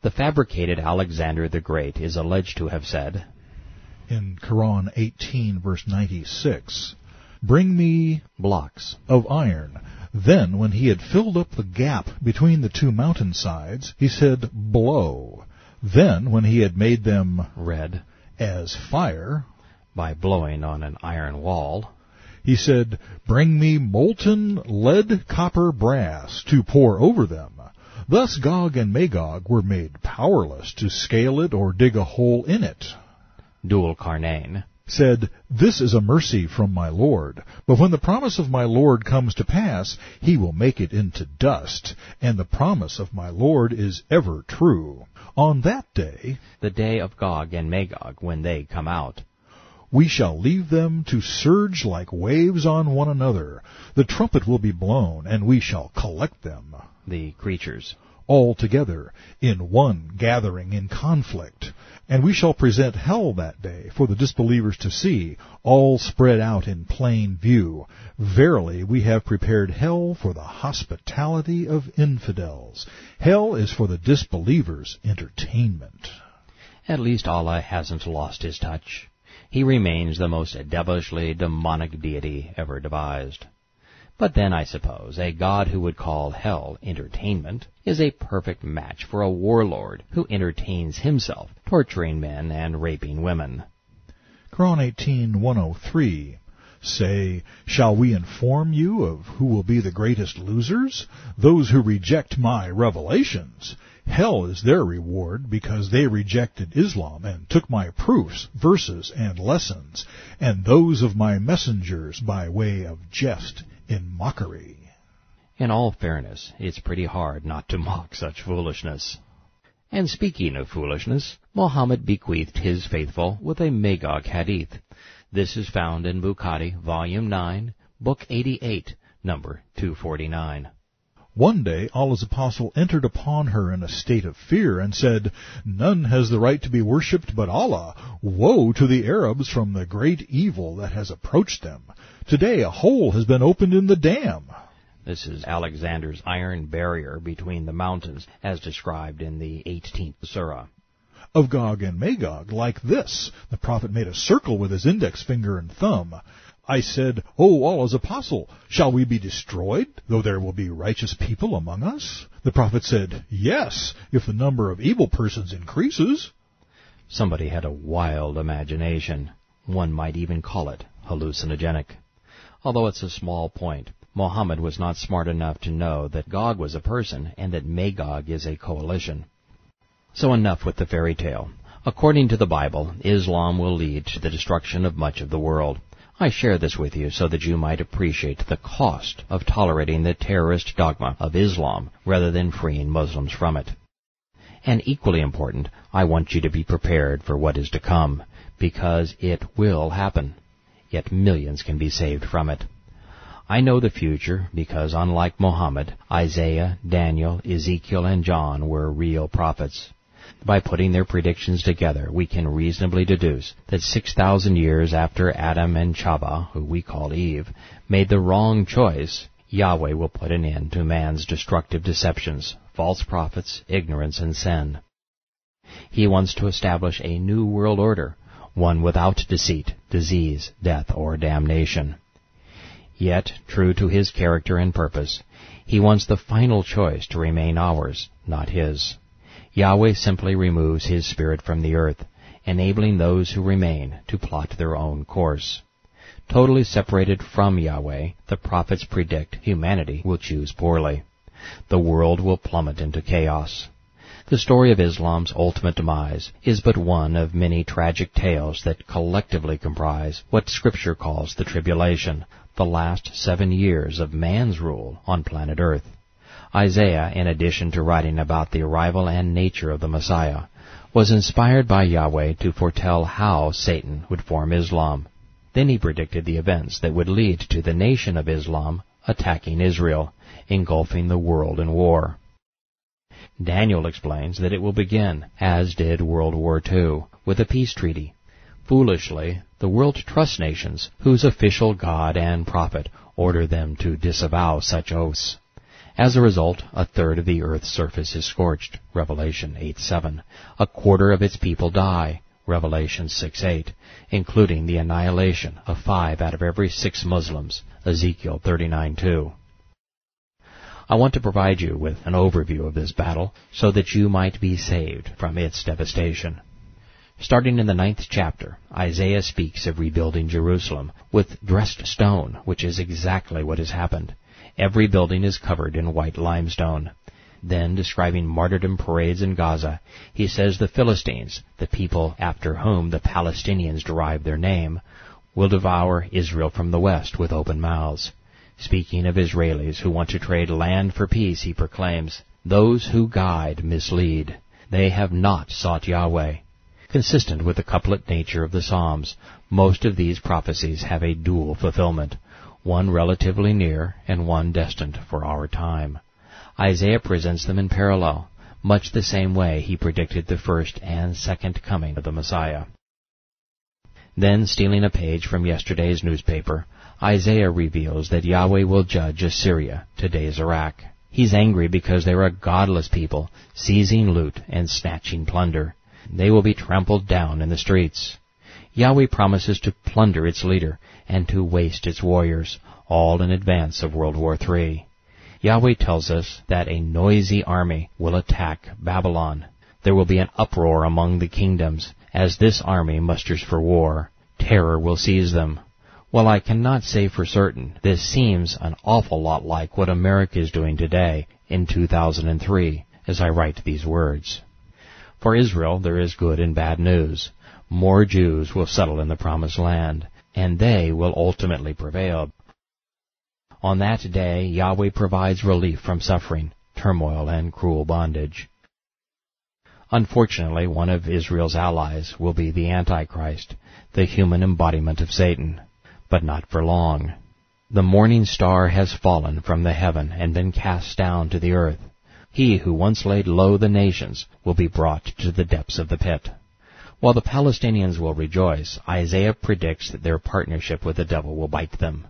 The fabricated Alexander the Great is alleged to have said, in Koran 18, verse 96, "Bring me blocks of iron." Then, when he had filled up the gap between the two mountainsides, he said, "Blow." Then, when he had made them red as fire, by blowing on an iron wall, he said, "Bring me molten lead, copper, brass, to pour over them." Thus Gog and Magog were made powerless to scale it or dig a hole in it. Dual Carnane said, "This is a mercy from my Lord. But when the promise of my Lord comes to pass, he will make it into dust. And the promise of my Lord is ever true. On that day," the day of Gog and Magog, when they come out, "we shall leave them to surge like waves on one another. The trumpet will be blown, and we shall collect them," the creatures, "all together in one gathering in conflict. And we shall present hell that day for the disbelievers to see, all spread out in plain view. Verily, we have prepared hell for the hospitality of infidels. Hell is for the disbelievers' entertainment." At least Allah hasn't lost his touch. He remains the most devilishly demonic deity ever devised. But then, I suppose, a god who would call hell entertainment is a perfect match for a warlord who entertains himself, torturing men and raping women. Koran 18:103, "Say, shall we inform you of who will be the greatest losers? Those who reject my revelations. Hell is their reward, because they rejected Islam and took my proofs, verses, and lessons, and those of my messengers by way of jest in mockery." In all fairness, it's pretty hard not to mock such foolishness. And speaking of foolishness, Mohammad bequeathed his faithful with a Magog hadith. This is found in Bukhari, Volume 9, Book 88, number 249. One day Allah's apostle entered upon her in a state of fear and said, "None has the right to be worshipped but Allah. Woe to the Arabs from the great evil that has approached them. Today a hole has been opened in the dam." This is Alexander's iron barrier between the mountains, as described in the 18th surah. Of Gog and Magog, like this. The prophet made a circle with his index finger and thumb. I said, "O Allah's apostle, shall we be destroyed, though there will be righteous people among us?" The prophet said, "Yes, if the number of evil persons increases." Somebody had a wild imagination. One might even call it hallucinogenic. Although it's a small point, Mohammed was not smart enough to know that Gog was a person and that Magog is a coalition. So enough with the fairy tale. According to the Bible, Islam will lead to the destruction of much of the world. I share this with you so that you might appreciate the cost of tolerating the terrorist dogma of Islam rather than freeing Muslims from it. And equally important, I want you to be prepared for what is to come, because it will happen. Yet millions can be saved from it. I know the future because, unlike Muhammad, Isaiah, Daniel, Ezekiel, and John were real prophets. By putting their predictions together, we can reasonably deduce that 6,000 years after Adam and Chava, who we call Eve, made the wrong choice, Yahweh will put an end to man's destructive deceptions, false prophets, ignorance, and sin. He wants to establish a new world order, one without deceit, disease, death, or damnation. Yet, true to his character and purpose, he wants the final choice to remain ours, not his. Yahweh simply removes his spirit from the earth, enabling those who remain to plot their own course. Totally separated from Yahweh, the prophets predict humanity will choose poorly. The world will plummet into chaos. The story of Islam's ultimate demise is but one of many tragic tales that collectively comprise what Scripture calls the tribulation, the last 7 years of man's rule on planet Earth. Isaiah, in addition to writing about the arrival and nature of the Messiah, was inspired by Yahweh to foretell how Satan would form Islam. Then he predicted the events that would lead to the nation of Islam attacking Israel, engulfing the world in war. Daniel explains that it will begin, as did World War II, with a peace treaty. Foolishly, the world trusts nations whose official god and prophet order them to disavow such oaths. As a result, a third of the earth's surface is scorched, Revelation 8:7. A quarter of its people die, Revelation 6:8, including the annihilation of 5 out of every 6 Muslims, Ezekiel 39:2. I want to provide you with an overview of this battle so that you might be saved from its devastation. Starting in the 9th chapter, Isaiah speaks of rebuilding Jerusalem with dressed stone, which is exactly what has happened. Every building is covered in white limestone. Then, describing martyrdom parades in Gaza, he says the Philistines, the people after whom the Palestinians derive their name, will devour Israel from the west with open mouths. Speaking of Israelis who want to trade land for peace, he proclaims, "Those who guide mislead. They have not sought Yahweh." Consistent with the couplet nature of the Psalms, most of these prophecies have a dual fulfillment, one relatively near and one destined for our time. Isaiah presents them in parallel, much the same way he predicted the first and second coming of the Messiah. Then, stealing a page from yesterday's newspaper, Isaiah reveals that Yahweh will judge Assyria, today's Iraq. He's angry because they're a godless people, seizing loot and snatching plunder. They will be trampled down in the streets. Yahweh promises to plunder its leader and to waste its warriors, all in advance of World War III. Yahweh tells us that a noisy army will attack Babylon. There will be an uproar among the kingdoms. As this army musters for war, terror will seize them. While I cannot say for certain, this seems an awful lot like what America is doing today in 2003 as I write these words. For Israel there is good and bad news. More Jews will settle in the Promised Land, and they will ultimately prevail. On that day Yahweh provides relief from suffering, turmoil, and cruel bondage. Unfortunately, one of Israel's allies will be the Antichrist, the human embodiment of Satan. But not for long. The morning star has fallen from the heaven and been cast down to the earth. He who once laid low the nations will be brought to the depths of the pit. While the Palestinians will rejoice, Isaiah predicts that their partnership with the devil will bite them.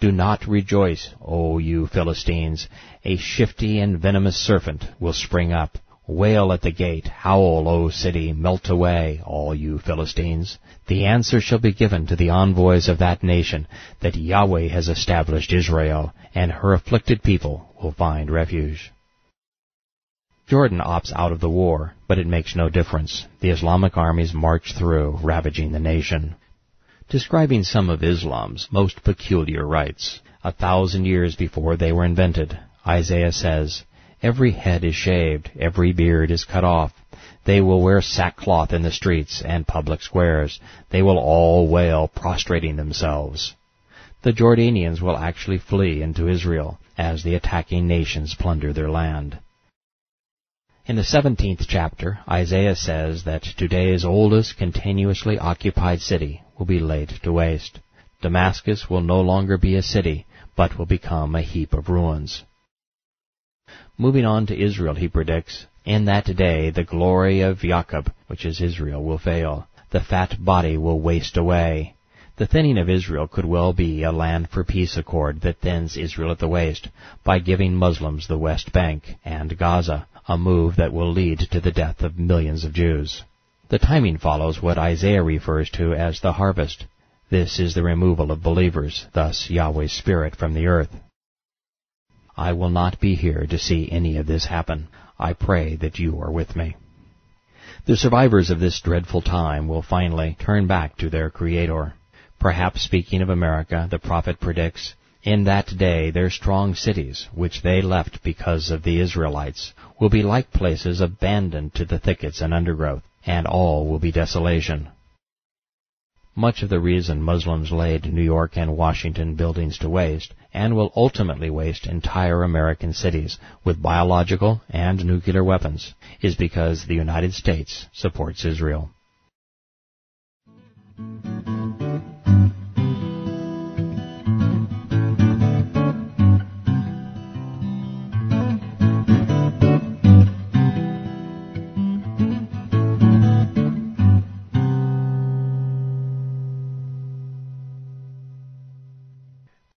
Do not rejoice, O you Philistines. A shifty and venomous serpent will spring up. Wail at the gate, howl, O city, melt away, all you Philistines. The answer shall be given to the envoys of that nation, that Yahweh has established Israel, and her afflicted people will find refuge. Jordan opts out of the war, but it makes no difference. The Islamic armies march through, ravaging the nation. Describing some of Islam's most peculiar rites, 1,000 years before they were invented, Isaiah says, "Every head is shaved, every beard is cut off. They will wear sackcloth in the streets and public squares. They will all wail, prostrating themselves." The Jordanians will actually flee into Israel as the attacking nations plunder their land. In the 17th chapter, Isaiah says that today's oldest continuously occupied city will be laid to waste. Damascus will no longer be a city, but will become a heap of ruins. Moving on to Israel, he predicts, "In that day the glory of Jacob, which is Israel, will fail. The fat body will waste away." The thinning of Israel could well be a land for peace accord that thins Israel at the waist by giving Muslims the West Bank and Gaza, a move that will lead to the death of millions of Jews. The timing follows what Isaiah refers to as the harvest. This is the removal of believers, thus Yahweh's Spirit from the earth. I will not be here to see any of this happen. I pray that you are with me. The survivors of this dreadful time will finally turn back to their Creator. Perhaps speaking of America, the prophet predicts, "In that day their strong cities, which they left because of the Israelites, will be like places abandoned to the thickets and undergrowth, and all will be desolation." Much of the reason Muslims laid New York and Washington buildings to waste, and will ultimately waste entire American cities with biological and nuclear weapons, is because the United States supports Israel.